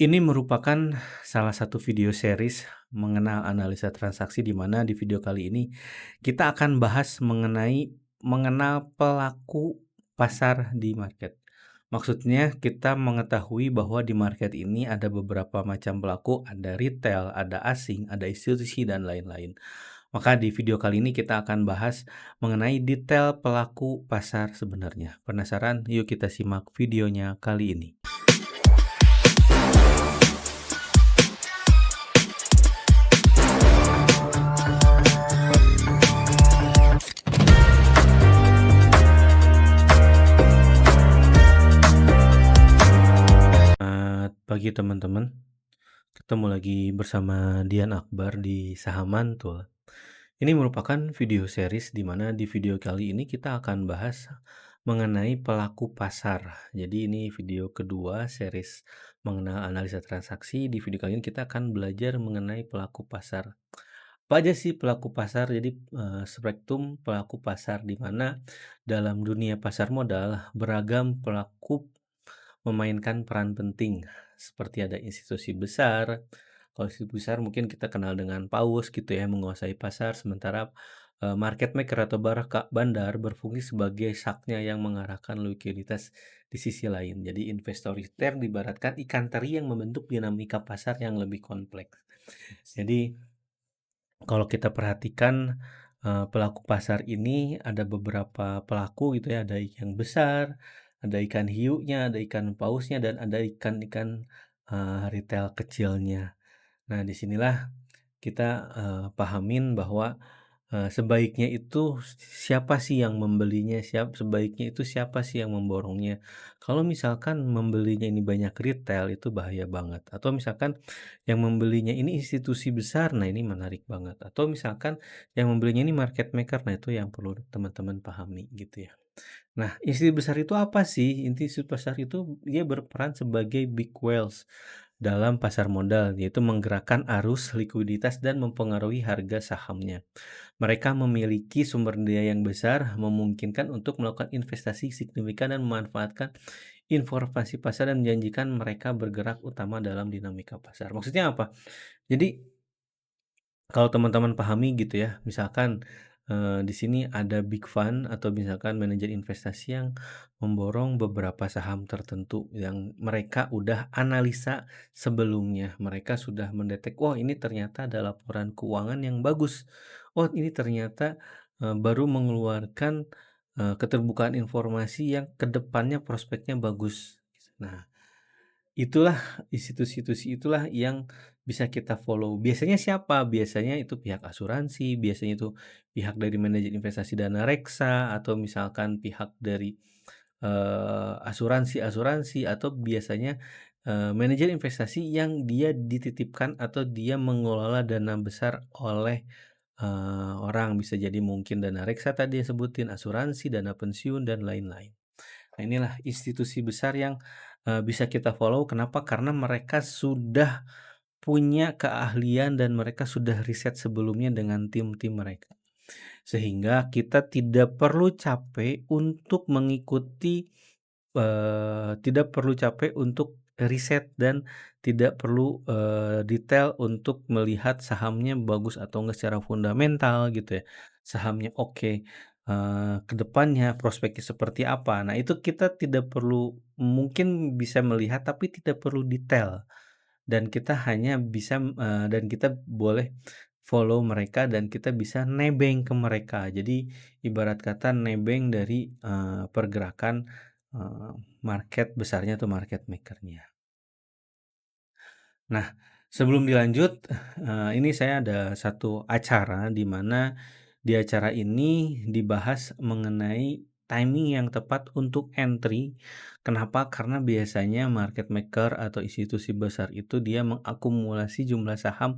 Ini merupakan salah satu video series mengenal analisa transaksi di mana di video kali ini kita akan bahas mengenai mengenal pelaku pasar di market. Maksudnya kita mengetahui bahwa di market ini ada beberapa macam pelaku, ada retail, ada asing, ada institusi dan lain-lain. Maka di video kali ini kita akan bahas mengenai detail pelaku pasar sebenarnya. Penasaran? Yuk kita simak videonya kali ini. Selamat pagi teman-teman, ketemu lagi bersama Dian Akbar di Saham Mantul. Ini merupakan video series di mana di video kali ini kita akan bahas mengenai pelaku pasar. Jadi ini video kedua series mengenal analisa transaksi. Di video kali ini kita akan belajar mengenai pelaku pasar. Apa aja sih pelaku pasar? Jadi spektrum pelaku pasar di mana dalam dunia pasar modal beragam pelaku memainkan peran penting, seperti ada institusi besar. Kalau institusi besar mungkin kita kenal dengan paus gitu ya, menguasai pasar, sementara market maker atau bandar berfungsi sebagai saknya yang mengarahkan likuiditas di sisi lain. Jadi investor retail diibaratkan ikan teri yang membentuk dinamika pasar yang lebih kompleks. Jadi kalau kita perhatikan pelaku pasar ini ada beberapa pelaku gitu ya, ada ikan besar, ada ikan hiunya, ada ikan pausnya, dan ada ikan-ikan retail kecilnya. Nah, disinilah kita pahamin bahwa sebaiknya itu siapa sih yang membelinya, sebaiknya itu siapa sih yang memborongnya. Kalau misalkan membelinya ini banyak retail itu bahaya banget, atau misalkan yang membelinya ini institusi besar, nah ini menarik banget, atau misalkan yang membelinya ini market maker, nah itu yang perlu teman-teman pahami gitu ya. Nah, institusi besar itu apa sih? Institusi besar itu dia berperan sebagai big whales dalam pasar modal, yaitu menggerakkan arus likuiditas dan mempengaruhi harga sahamnya. Mereka memiliki sumber daya yang besar, memungkinkan untuk melakukan investasi signifikan dan memanfaatkan informasi pasar dan menjanjikan mereka bergerak utama dalam dinamika pasar. Maksudnya apa? Jadi kalau teman-teman pahami gitu ya, misalkan, di sini ada big fund atau misalkan manajer investasi yang memborong beberapa saham tertentu yang mereka udah analisa sebelumnya. Mereka sudah mendetek, "Oh ini ternyata ada laporan keuangan yang bagus. Oh ini ternyata, baru mengeluarkan, keterbukaan informasi yang ke depannya prospeknya bagus." Nah, itulah institusi-institusi itulah yang bisa kita follow. Biasanya siapa? Biasanya itu pihak asuransi, biasanya itu pihak dari manajer investasi dana reksa, atau misalkan pihak dari, asuransi-asuransi, atau biasanya, manajer investasi yang dia dititipkan atau dia mengelola dana besar oleh, orang. Bisa jadi mungkin dana reksa tadi yang sebutin, asuransi, dana pensiun, dan lain-lain. Nah, inilah institusi besar yang, bisa kita follow. Kenapa? Karena mereka sudah punya keahlian dan mereka sudah riset sebelumnya dengan tim-tim mereka. Sehingga kita tidak perlu capek untuk mengikuti, tidak perlu capek untuk riset dan tidak perlu, detail untuk melihat sahamnya bagus atau enggak secara fundamental gitu ya. Sahamnya oke, ke depannya prospeknya seperti apa. Nah, itu kita tidak perlu, mungkin bisa melihat tapi tidak perlu detail. Dan kita hanya bisa, dan kita boleh follow mereka dan kita bisa nebeng ke mereka. Jadi ibarat kata nebeng dari, pergerakan, market besarnya atau market maker-nya. Nah, sebelum dilanjut, ini saya ada satu acara di mana di acara ini dibahas mengenai timing yang tepat untuk entry. Kenapa? Karena biasanya market maker atau institusi besar itu dia mengakumulasi jumlah saham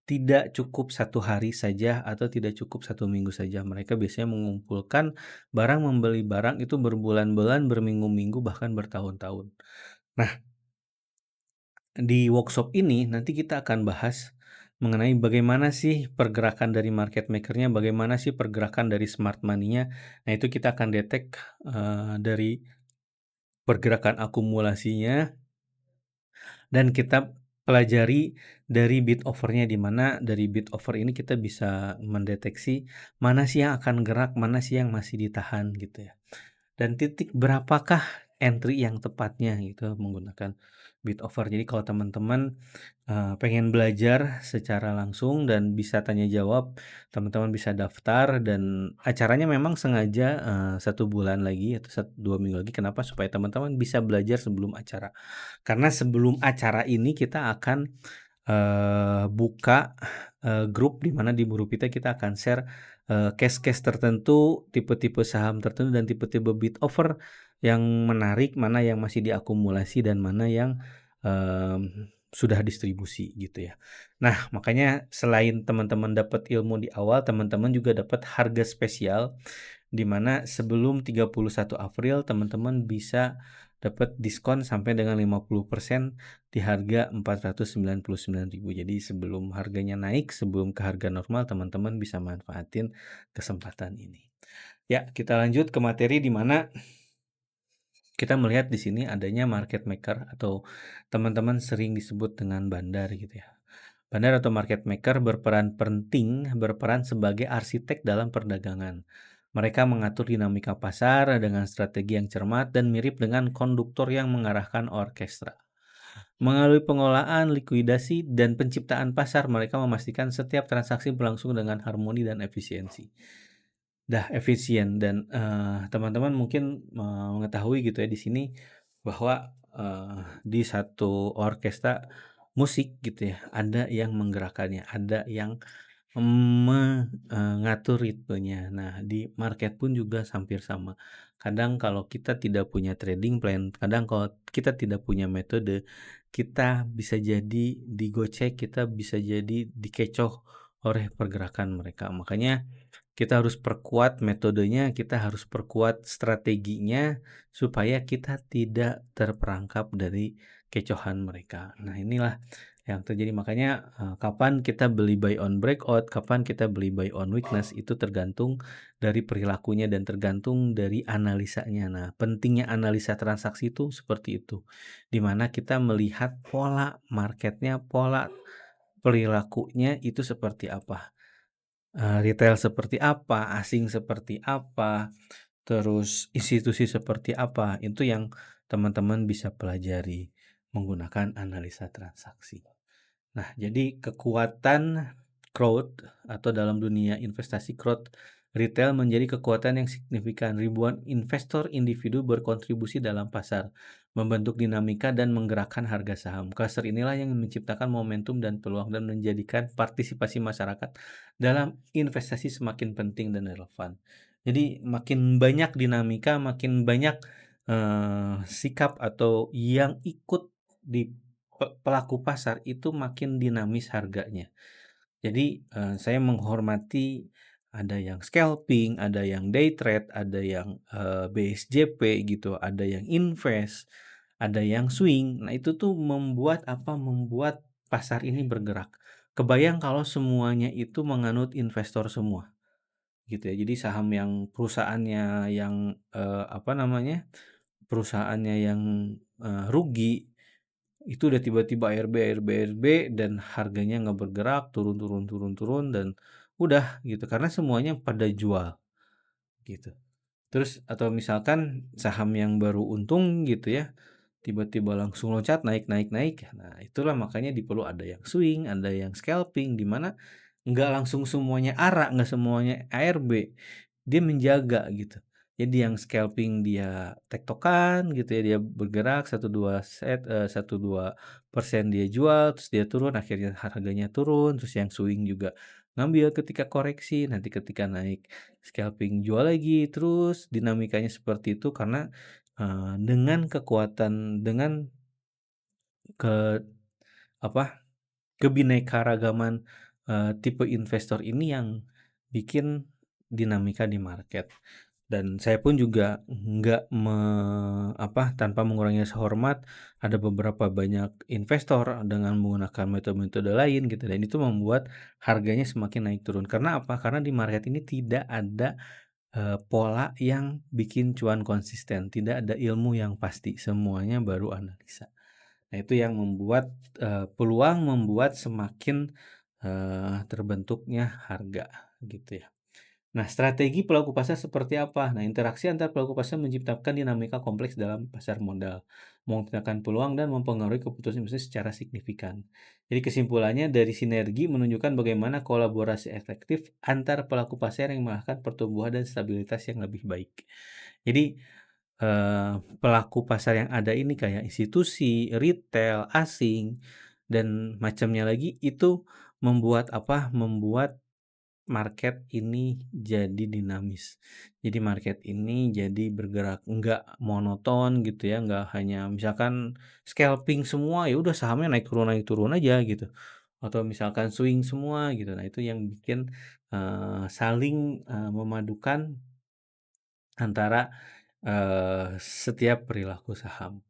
tidak cukup satu hari saja atau tidak cukup satu minggu saja. Mereka biasanya mengumpulkan barang, membeli barang itu berbulan-bulan, berminggu-minggu, bahkan bertahun-tahun. Nah, di workshop ini nanti kita akan bahas mengenai bagaimana sih pergerakan dari market maker-nya, bagaimana sih pergerakan dari smart money-nya. Nah, itu kita akan detek dari pergerakan akumulasinya, dan kita pelajari dari bid offer-nya, di mana dari bid offer ini kita bisa mendeteksi mana sih yang akan gerak, mana sih yang masih ditahan gitu ya. Dan titik berapakah entry yang tepatnya gitu menggunakan bid offer. Jadi kalau teman-teman pengen belajar secara langsung dan bisa tanya jawab, teman-teman bisa daftar dan acaranya memang sengaja 1 bulan lagi atau 2 minggu lagi. Kenapa? Supaya teman-teman bisa belajar sebelum acara. Karena sebelum acara ini kita akan buka grup di mana di grup kita akan share case-case tertentu, tipe-tipe saham tertentu dan tipe-tipe bid offer yang menarik, mana yang masih diakumulasi dan mana yang sudah distribusi gitu ya. Nah, makanya selain teman-teman dapat ilmu di awal, teman-teman juga dapat harga spesial di mana sebelum 31 April teman-teman bisa dapat diskon sampai dengan 50% di harga 499.000. Jadi sebelum harganya naik, sebelum ke harga normal, teman-teman bisa manfaatin kesempatan ini. Ya, kita lanjut ke materi di mana kita melihat di sini adanya market maker atau teman-teman sering disebut dengan bandar gitu ya. Bandar atau market maker berperan sebagai arsitek dalam perdagangan. Mereka mengatur dinamika pasar dengan strategi yang cermat dan mirip dengan konduktor yang mengarahkan orkestra. Melalui pengolahan, likuidasi, dan penciptaan pasar, mereka memastikan setiap transaksi berlangsung dengan harmoni dan efisiensi. Efisien dan teman-teman mungkin mengetahui gitu ya di sini bahwa di satu orkestra musik gitu ya, ada yang menggerakkannya, ada yang mengatur ritmenya. Nah, di market pun juga hampir sama. Kadang kalau kita tidak punya trading plan, kadang kalau kita tidak punya metode, kita bisa jadi digocek, kita bisa jadi dikecoh oleh pergerakan mereka. Makanya kita harus perkuat metodenya, kita harus perkuat strateginya supaya kita tidak terperangkap dari kecohan mereka. Nah, inilah yang terjadi. Makanya kapan kita beli buy on breakout, kapan kita beli buy on weakness itu tergantung dari perilakunya dan tergantung dari analisanya. Nah, pentingnya analisa transaksi itu seperti itu. Di mana kita melihat pola marketnya, pola perilakunya itu seperti apa. Retail seperti apa, asing seperti apa, terus institusi seperti apa, itu yang teman-teman bisa pelajari menggunakan analisa transaksi. Nah, jadi kekuatan crowd atau dalam dunia investasi crowd retail menjadi kekuatan yang signifikan. Ribuan investor individu berkontribusi dalam pasar, membentuk dinamika dan menggerakkan harga saham. Kluster inilah yang menciptakan momentum dan peluang dan menjadikan partisipasi masyarakat dalam investasi semakin penting dan relevan. Jadi makin banyak dinamika, makin banyak sikap atau yang ikut di pelaku pasar itu makin dinamis harganya. Jadi saya menghormati ada yang scalping, ada yang day trade, ada yang BSJP gitu, ada yang invest, ada yang swing. Nah, itu tuh membuat apa? Membuat pasar ini bergerak. Kebayang kalau semuanya itu menganut investor semua gitu ya. Jadi saham yang perusahaannya yang apa namanya? Perusahaannya yang rugi itu udah tiba-tiba ARB dan harganya nggak bergerak, turun dan udah gitu, karena semuanya pada jual gitu. Terus atau misalkan saham yang baru untung gitu ya, tiba-tiba langsung loncat naik. Nah, itulah makanya perlu ada yang swing, ada yang scalping, di mana nggak langsung semuanya ARA, nggak semuanya ARB. Dia menjaga gitu. Jadi yang scalping dia tektokan gitu ya, dia bergerak 1-2% dia jual, terus dia turun, akhirnya harganya turun, terus yang swing juga ngambil ketika koreksi, nanti ketika naik scalping jual lagi, terus dinamikanya seperti itu karena dengan ke apa, kebinekaragaman tipe investor ini yang bikin dinamika di market. Dan saya pun juga nggak tanpa mengurangi rasa hormat, ada beberapa banyak investor dengan menggunakan metode-metode lain gitu, dan itu membuat harganya semakin naik turun. Karena apa? Karena di market ini tidak ada pola yang bikin cuan konsisten, tidak ada ilmu yang pasti, semuanya baru analisa. Nah, itu yang membuat, peluang membuat semakin, terbentuknya harga, gitu ya. Nah, strategi pelaku pasar seperti apa? Nah, interaksi antar pelaku pasar menciptakan dinamika kompleks dalam pasar modal, memecahkan peluang dan mempengaruhi keputusan bisnis secara signifikan. Jadi kesimpulannya dari sinergi menunjukkan bagaimana kolaborasi efektif antar pelaku pasar yang melahirkan pertumbuhan dan stabilitas yang lebih baik. Jadi, pelaku pasar yang ada ini kayak institusi, retail, asing, dan macamnya lagi itu membuat apa, membuat market ini jadi dinamis. Jadi market ini jadi bergerak, nggak monoton gitu ya, nggak hanya misalkan scalping semua, ya udah sahamnya naik turun aja gitu. Atau misalkan swing semua gitu. Nah, itu yang bikin, saling, memadukan antara, setiap perilaku saham.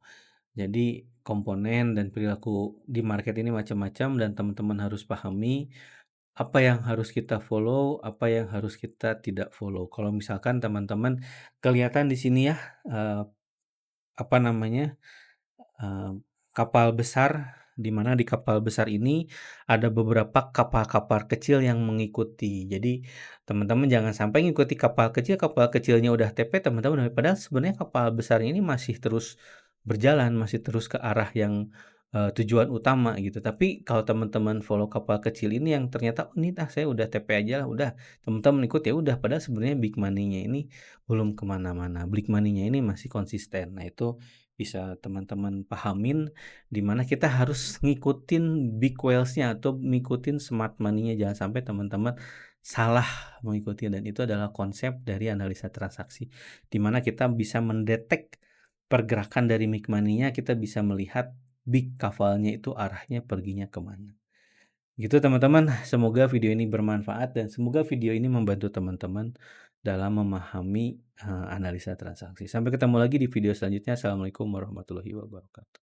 Jadi komponen dan perilaku di market ini macam-macam dan teman-teman harus pahami apa yang harus kita follow, apa yang harus kita tidak follow. Kalau misalkan teman-teman kelihatan di sini ya, eee, apa namanya, eee, kapal besar, di mana di kapal besar ini ada beberapa kapal-kapal kecil yang mengikuti. Jadi teman-teman jangan sampai ngikuti kapal kecilnya udah TP, teman-teman padahal sebenarnya kapal besar ini masih terus berjalan, masih terus ke arah yang, tujuan utama gitu. Tapi kalau teman-teman follow kapal kecil ini yang ternyata, "Oh ini saya udah TP aja lah, udah," teman-teman ikut, ya udah, padahal sebenarnya big money-nya ini belum kemana mana, big money-nya ini masih konsisten. Nah, itu bisa teman-teman pahamin, di mana kita harus ngikutin big whales-nya atau ngikutin smart money-nya, jangan sampai teman-teman salah mengikuti, dan itu adalah konsep dari analisa transaksi, di mana kita bisa mendetek pergerakan dari big money-nya, kita bisa melihat big kapalnya itu arahnya perginya kemana. Gitu teman-teman, semoga video ini bermanfaat dan semoga video ini membantu teman-teman dalam memahami, analisa transaksi. Sampai ketemu lagi di video selanjutnya. Assalamualaikum warahmatullahi wabarakatuh.